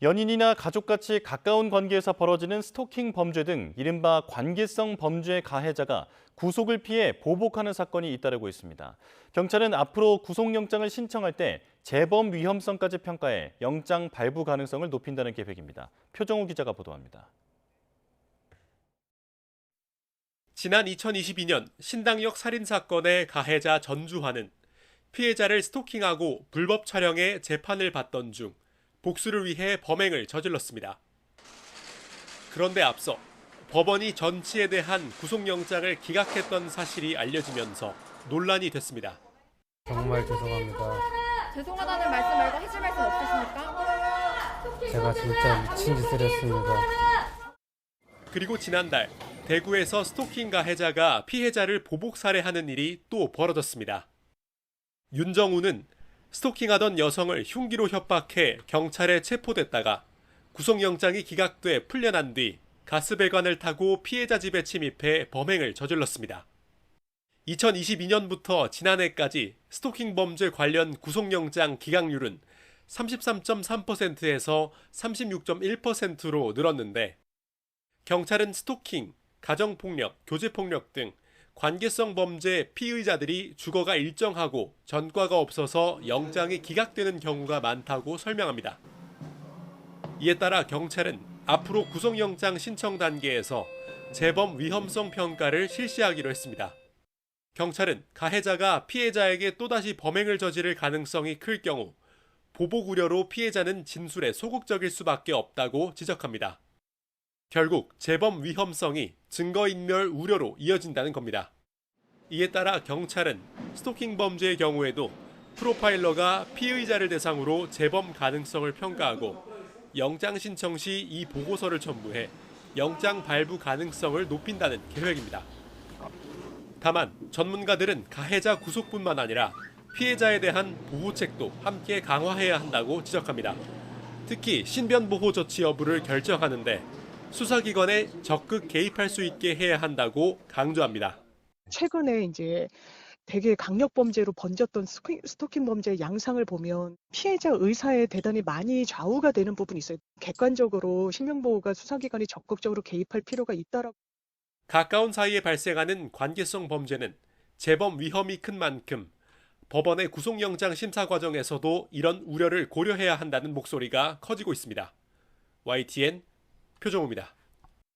연인이나 가족같이 가까운 관계에서 벌어지는 스토킹 범죄 등 이른바 관계성 범죄의 가해자가 구속을 피해 보복하는 사건이 잇따르고 있습니다. 경찰은 앞으로 구속영장을 신청할 때 재범 위험성까지 평가해 영장 발부 가능성을 높인다는 계획입니다. 표정우 기자가 보도합니다. 지난 2022년 신당역 살인사건의 가해자 전주환은 피해자를 스토킹하고 불법 촬영해 재판을 받던 중 복수를 위해 범행을 저질렀습니다. 그런데 앞서 법원이 전치에 대한 구속영장을 기각했던 사실이 알려지면서 논란이 됐습니다. 정말 죄송합니다. 죄송하다는 말씀 말고 해줄 말씀 없으십니까? 제가 진짜 미친 짓을 했습니다. 그리고 지난달 대구에서 스토킹 가해자가 피해자를 보복 살해하는 일이 또 벌어졌습니다. 윤정우는 스토킹하던 여성을 흉기로 협박해 경찰에 체포됐다가 구속영장이 기각돼 풀려난 뒤 가스배관을 타고 피해자 집에 침입해 범행을 저질렀습니다. 2022년부터 지난해까지 스토킹 범죄 관련 구속영장 기각률은 33.3%에서 36.1%로 늘었는데 경찰은 스토킹, 가정폭력, 교제폭력 등 관계성 범죄 피의자들이 주거가 일정하고 전과가 없어서 영장이 기각되는 경우가 많다고 설명합니다. 이에 따라 경찰은 앞으로 구속영장 신청 단계에서 재범 위험성 평가를 실시하기로 했습니다. 경찰은 가해자가 피해자에게 또다시 범행을 저지를 가능성이 클 경우 보복 우려로 피해자는 진술에 소극적일 수밖에 없다고 지적합니다. 결국 재범 위험성이 증거인멸 우려로 이어진다는 겁니다. 이에 따라 경찰은 스토킹 범죄의 경우에도 프로파일러가 피의자를 대상으로 재범 가능성을 평가하고 영장 신청 시 이 보고서를 첨부해 영장 발부 가능성을 높인다는 계획입니다. 다만 전문가들은 가해자 구속뿐만 아니라 피해자에 대한 보호책도 함께 강화해야 한다고 지적합니다. 특히 신변보호 조치 여부를 결정하는데 수사기관에 적극 개입할 수 있게 해야 한다고 강조합니다. 최근에 이제 되게 강력범죄로 번졌던 스토킹 범죄의 양상을 보면 피해자 의사에 대단히 많이 좌우가 되는 부분이 있어요. 객관적으로 신변보호가 수사기관이 적극적으로 개입할 필요가 있다라고. 가까운 사이에 발생하는 관계성 범죄는 재범 위험이 큰 만큼 법원의 구속영장 심사 과정에서도 이런 우려를 고려해야 한다는 목소리가 커지고 있습니다. YTN 표정우입니다.